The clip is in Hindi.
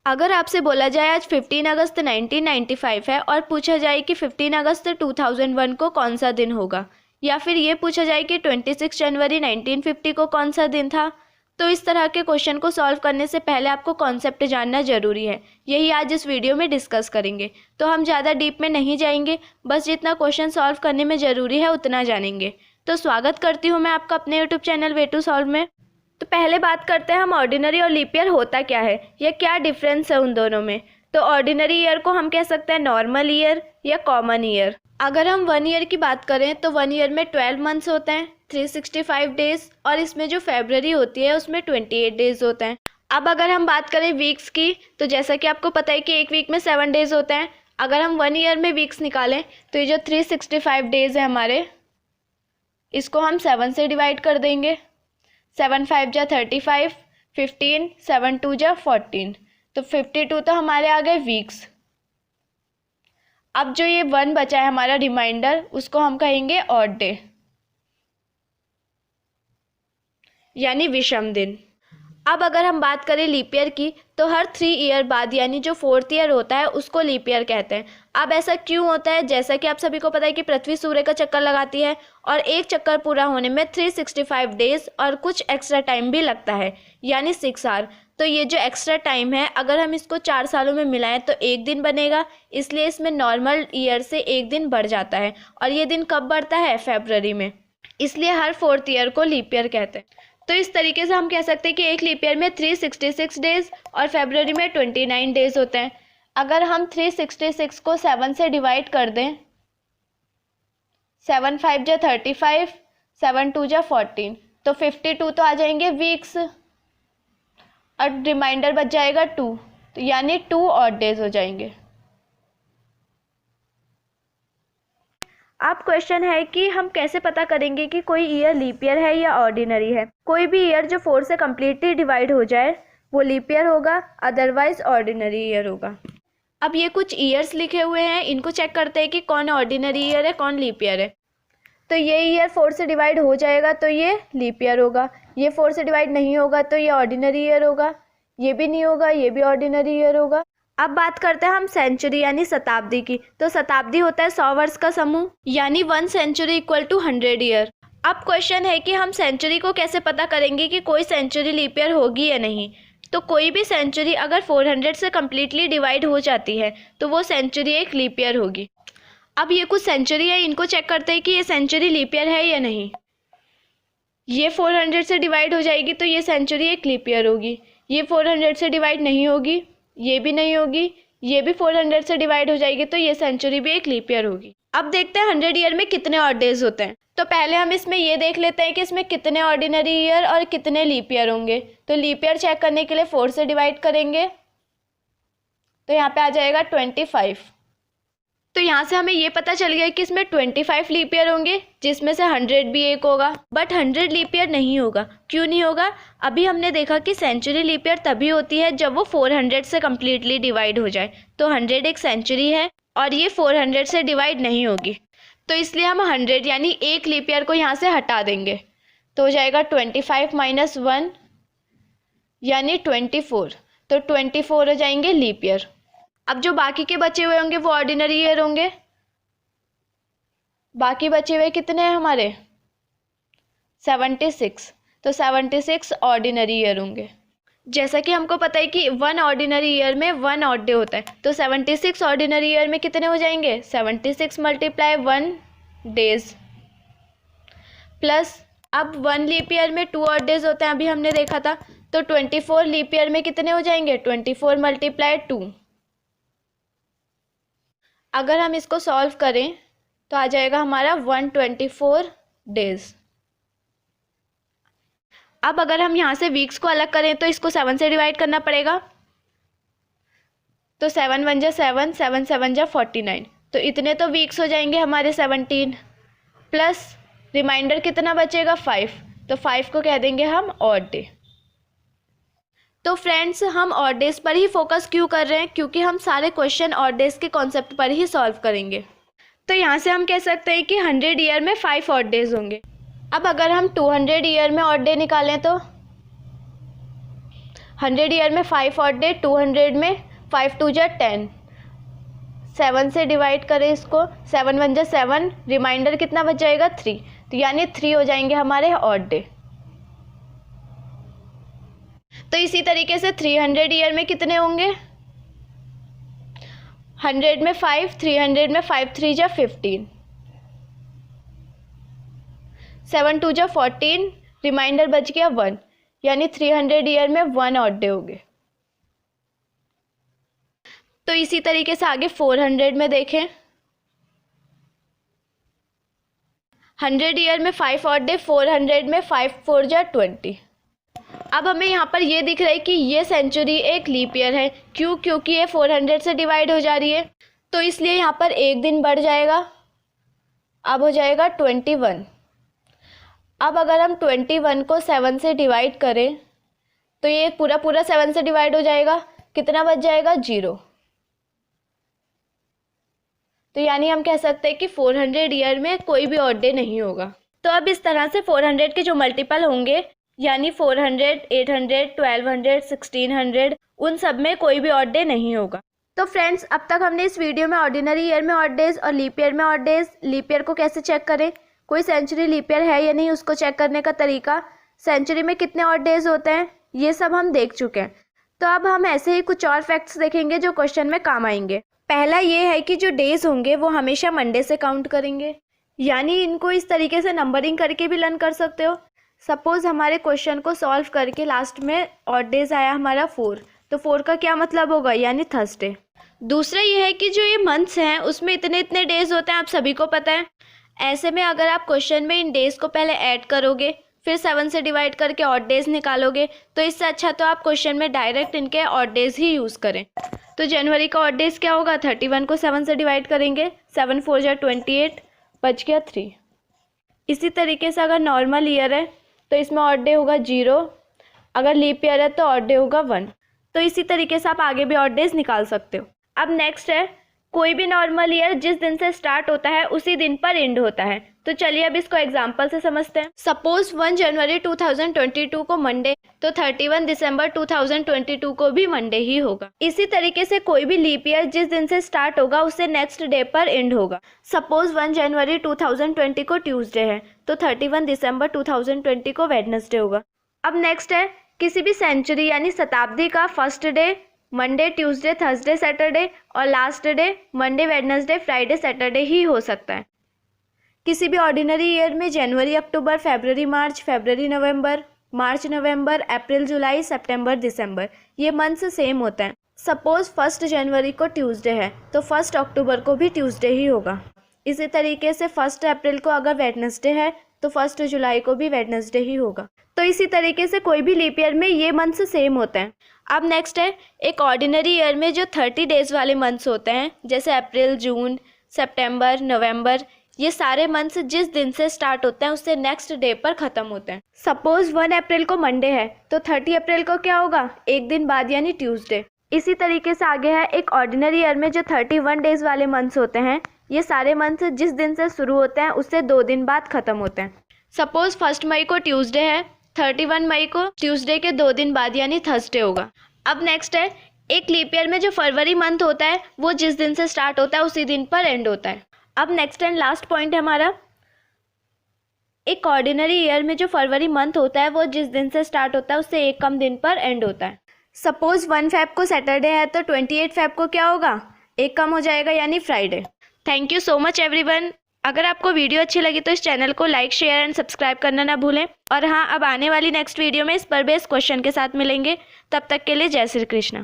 अगर आपसे बोला जाए आज 15 अगस्त 1995 है और पूछा जाए कि 15 अगस्त 2001 को कौन सा दिन होगा, या फिर ये पूछा जाए कि 26 जनवरी 1950 को कौन सा दिन था, तो इस तरह के क्वेश्चन को सॉल्व करने से पहले आपको कॉन्सेप्ट जानना ज़रूरी है। यही आज इस वीडियो में डिस्कस करेंगे। तो हम ज़्यादा डीप में नहीं जाएंगे, बस जितना क्वेश्चन सॉल्व करने में ज़रूरी है उतना जानेंगे। तो स्वागत करती हूँ मैं आपका अपने YouTube channel way to solve में। तो पहले बात करते हैं हम ऑर्डिनरी और लीप ईयर होता क्या है या क्या डिफरेंस है उन दोनों में। तो ऑर्डिनरी ईयर को हम कह सकते हैं नॉर्मल ईयर या कॉमन ईयर। अगर हम 1 ईयर की बात करें तो 1 ईयर में 12 मंथ्स होते हैं, 365 डेज, और इसमें जो फरवरी होती है उसमें 28 डेज होते हैं। अब अगर हम बात करें वीक्स की, तो जैसा कि आपको पता है कि एक वीक में 7 डेज होते हैं। अगर हम 1 ईयर में वीक्स निकालें तो ये जो 365 डेज है हमारे, इसको हम 7 से डिवाइड कर देंगे। 7 5 जा 35, 15, 7 2 जा 14, तो 52 तो हमारे आ गए वीक्स। अब जो ये 1 बचा है हमारा रिमाइंडर, उसको हम कहेंगे ऑड डे यानी विषम दिन। अब अगर हम बात करें लीप ईयर की, तो हर 3 ईयर बाद यानी जो 4th ईयर होता है उसको लीप ईयर कहते हैं। अब ऐसा क्यों होता है? जैसा कि आप सभी को पता है कि पृथ्वी सूर्य का चक्कर लगाती है और एक चक्कर पूरा होने में 365 डेज और कुछ एक्स्ट्रा टाइम भी लगता है, यानी 6 आवर। तो ये जो एक्स्ट्रा टाइम है, अगर हम इसको 4 सालों में मिलाएं तो एक दिन बनेगा, इसलिए इसमें नॉर्मल ईयर से एक दिन बढ़ जाता है। और ये दिन कब बढ़ता है? फरवरी में, इसलिए हर 4th ईयर को लीप ईयर कहते हैं। तो इस तरीके से हम कह सकते हैं कि एक लीप ईयर में 366 डेज और फरवरी में 29 डेज होते हैं। अगर हम 366 को 7 से डिवाइड कर दें, 7 5 जा 35, 7 2 जा 14, तो 52 तो आ जाएंगे वीक्स और रिमाइंडर बच जाएगा 2, तो यानी 2 ऑड डेज हो जाएंगे। अब क्वेश्चन है कि हम कैसे पता करेंगे कि कोई ईयर लीप ईयर है या ऑर्डिनरी है। कोई भी ईयर जो 4 से कम्प्लीटली डिवाइड हो जाए वो लीप ईयर होगा, अदरवाइज ऑर्डिनरी ईयर होगा। अब ये कुछ ईयर्स लिखे हुए हैं, इनको चेक करते हैं कि कौन ऑर्डिनरी ईयर है कौन लीप ईयर है। तो ये ईयर 4 से डिवाइड हो जाएगा तो ये लीप ईयर होगा, ये 4 से डिवाइड नहीं होगा तो ये ऑर्डिनरी ईयर होगा, ये भी नहीं होगा, ये भी ऑर्डिनरी ईयर होगा। अब बात करते हैं हम सेंचुरी यानी शताब्दी की। तो शताब्दी होता है 100 वर्ष का समूह, यानी 1 सेंचुरी इक्वल टू 100 ईयर। अब क्वेश्चन है कि हम सेंचुरी को कैसे पता करेंगे कि कोई सेंचुरी लीप ईयर होगी या नहीं। तो कोई भी सेंचुरी अगर 400 से कम्प्लीटली डिवाइड हो जाती है तो वो सेंचुरी एक लीप ईयर होगी। अब ये कुछ सेंचुरी है, इनको चेक करते हैं कि ये सेंचुरी लीप ईयर है या नहीं। ये 400 से डिवाइड हो जाएगी तो ये सेंचुरी एक लीप ईयर होगी। ये 400 से डिवाइड नहीं होगी, ये भी नहीं होगी, ये भी 400 से डिवाइड हो जाएगी तो ये सेंचुरी भी एक लीप ईयर होगी। अब देखते हैं 100 ईयर में कितने ऑड डेज होते हैं। तो पहले हम इसमें ये देख लेते हैं कि इसमें कितने ऑर्डिनरी ईयर और कितने लीप ईयर होंगे। तो लीप ईयर चेक करने के लिए 4 से डिवाइड करेंगे तो यहाँ पे आ जाएगा 25। तो यहाँ से हमें ये पता चल गया कि इसमें 25 लीप ईयर होंगे, जिसमें से 100 भी एक होगा। बट 100 लीप ईयर नहीं होगा। क्यों नहीं होगा? अभी हमने देखा कि सेंचुरी लीप ईयर तभी होती है जब वो 400 से कम्प्लीटली डिवाइड हो जाए। तो 100 एक सेंचुरी है और ये 400 से डिवाइड नहीं होगी, तो इसलिए हम 100 यानी एक लीप ईयर को यहाँ से हटा देंगे। तो हो जाएगा 25 - 1 यानी 24, तो 24 हो जाएंगे लीप ईयर। अब जो बाकी के बचे हुए होंगे वो ऑर्डिनरी ईयर होंगे। बाकी बचे हुए कितने हैं हमारे? 76, तो 76 ऑर्डिनरी ईयर होंगे। जैसा कि हमको पता है कि 1 ऑर्डिनरी ईयर में 1 ऑड डे होता है, तो 76 ऑर्डिनरी ईयर में कितने हो जाएंगे? 76 × 1 डेज प्लस, अब 1 लीप ईयर में 2 ऑड डेज होते हैं, अभी हमने देखा था। तो 24 लीप ईयर में कितने हो जाएंगे? 24 × 2। अगर हम इसको सॉल्व करें तो आ जाएगा हमारा 124 डेज। अब अगर हम यहाँ से वीक्स को अलग करें तो इसको 7 से डिवाइड करना पड़ेगा। तो 7 1 जा 7, 7 7 जा 49, तो इतने तो वीक्स हो जाएंगे हमारे 17, प्लस रिमाइंडर कितना बचेगा? 5, तो 5 को कह देंगे हम ऑड डे। तो फ्रेंड्स, हम ऑड डेज पर ही फोकस क्यों कर रहे हैं? क्योंकि हम सारे क्वेश्चन ऑड डेज के कॉन्सेप्ट पर ही सॉल्व करेंगे। तो यहाँ से हम कह सकते हैं कि 100 ईयर में 5 ऑड डेज होंगे। अब अगर हम 200 ईयर में ऑड डे निकालें तो 100 ईयर में 5 ऑड डे, 200 में 5 2 जा 10, 7 से डिवाइड करें इसको, 7 1 जा 7, रिमाइंडर कितना बच जाएगा 3, तो यानी 3 हो जाएंगे हमारे ऑड डे। तो इसी तरीके से 300 ईयर में कितने होंगे, 100 में 5, 300 में 5 3 जा 15, 7 2 जा 14, रिमाइंडर बच गया 1, यानी 300 ईयर में 1 ऑड डे हो गए। तो इसी तरीके से आगे 400 में देखें, 100 ईयर में 5 ऑड डे, 400 में 5 4 जा 20। अब हमें यहाँ पर ये दिख रहा है कि ये सेंचुरी एक लीप ईयर है, क्यों, क्योंकि ये 400 से डिवाइड हो जा रही है, तो इसलिए यहाँ पर एक दिन बढ़ जाएगा, अब हो जाएगा 21। अब अगर हम 21 को 7 से डिवाइड करें तो ये पूरा 7 से डिवाइड हो जाएगा, कितना बच जाएगा 0। तो यानी हम कह सकते हैं कि 400 ईयर में कोई भी ऑड डे नहीं होगा। तो अब इस तरह से 400 के जो मल्टीपल होंगे, यानी 400, 800, 1200, 1600, उन सब में कोई भी ऑड डे नहीं होगा। तो फ्रेंड्स, अब तक हमने इस वीडियो में ऑर्डिनरी ईयर में ऑड डेज और लीप ईयर में ऑड डेज, लीप ईयर को कैसे चेक करें, कोई सेंचुरी लीप ईयर है या नहीं उसको चेक करने का तरीका, सेंचुरी में कितने ऑड डेज होते हैं, ये सब हम देख चुके हैं। तो अब हम ऐसे ही कुछ और फैक्ट्स देखेंगे जो क्वेश्चन में काम आएंगे। पहला ये है कि जो डेज होंगे वो हमेशा मंडे से काउंट करेंगे, यानी इनको इस तरीके से नंबरिंग करके भी लर्न कर सकते हो। सपोज हमारे क्वेश्चन को सॉल्व करके लास्ट में ऑड डेज आया हमारा 4, तो 4 का क्या मतलब होगा, यानी थर्सडे। दूसरा ये है कि जो ये मंथ्स हैं उसमें इतने इतने डेज होते हैं, आप सभी को पता है। ऐसे में अगर आप क्वेश्चन में इन डेज को पहले ऐड करोगे, फिर 7 से डिवाइड करके ऑड डेज निकालोगे, तो इससे अच्छा तो आप क्वेश्चन में डायरेक्ट इनके ऑड डेज ही यूज़ करें। तो जनवरी का ऑड डेज क्या होगा, 31 को 7 से डिवाइड करेंगे, 7 4 जा 28, बच गया 3। इसी तरीके से अगर नॉर्मल ईयर है तो इसमें ऑड डे होगा 0, अगर लीप ईयर है तो ऑड डे होगा 1। तो इसी तरीके से आप आगे भी ऑड डेज निकाल सकते हो। अब नेक्स्ट है, कोई भी नॉर्मल ईयर जिस दिन से स्टार्ट होता है उसी दिन पर एंड होता है। तो चलिए अब इसको एग्जांपल से समझते हैं। सपोज 1 जनवरी 2022 को मंडे, तो 31 दिसंबर 2022 को भी मंडे ही होगा। इसी तरीके से कोई भी लीप ईयर जिस दिन से स्टार्ट होगा उससे नेक्स्ट डे पर एंड होगा। सपोज 1 जनवरी 2020 को ट्यूसडे है, तो 31 दिसंबर 2020 को वेडनेसडे होगा। अब नेक्स्ट है, किसी भी सेंचुरी यानी शताब्दी का first day Monday, Tuesday, Thursday, Saturday और last day Monday, Wednesday, Friday, Saturday ही हो सकता है। किसी भी ऑर्डिनरी ईयर में जनवरी, अक्टूबर, फरवरी, मार्च, फरवरी, नवंबर, मार्च, नवंबर, अप्रैल, जुलाई, सितंबर, दिसंबर, ये मंथ्स सेम होते हैं। सपोज 1 जनवरी को ट्यूसडे है तो 1 अक्टूबर को भी ट्यूसडे ही होगा। इसी तरीके से 1 अप्रैल को अगर वेडनेसडे है तो 1 जुलाई को भी वेडनेसडे ही होगा। तो इसी तरीके से कोई भी लीप ईयर में ये मंथ्स सेम होते हैं। अब नेक्स्ट है, एक ऑर्डिनरी ईयर में जो 30 डेज वाले मंथ्स होते हैं, जैसे अप्रैल, जून, सितंबर, नवंबर, ये सारे मंथ्स जिस दिन से स्टार्ट होते हैं उससे नेक्स्ट डे पर ख़त्म होते हैं। सपोज 1 अप्रैल को मंडे है तो 30 अप्रैल को क्या होगा, एक दिन बाद यानी ट्यूसडे। इसी तरीके से आगे है, एक ऑर्डिनरी ईयर में जो 31 डेज वाले मंथ्स होते हैं, ये सारे मंथ्स जिस दिन से शुरू होते हैं उससे 2 दिन बाद ख़त्म होते हैं। सपोज 1 मई को ट्यूसडे है, 31 मई को ट्यूसडे के 2 दिन बाद यानी थर्सडे होगा। अब नेक्स्ट है, एक लीप ईयर में जो फरवरी मंथ होता है वो जिस दिन से स्टार्ट होता है उसी दिन पर एंड होता है। अब नेक्स्ट एंड लास्ट पॉइंट है हमारा, एक ऑर्डिनरी ईयर में जो फरवरी मंथ होता है वो जिस दिन से स्टार्ट होता है उससे एक कम दिन पर एंड होता है। सपोज 1 फेब को सैटरडे है तो 28 फेब को क्या होगा, एक कम हो जाएगा यानी Friday. Thank you so much everyone. अगर आपको वीडियो अच्छी लगी तो इस चैनल को लाइक, शेयर एंड सब्सक्राइब करना ना भूलें। और हाँ, अब आने वाली नेक्स्ट वीडियो में इस पर बेस्ड क्वेश्चन के साथ मिलेंगे। तब तक के लिए जय श्री कृष्ण।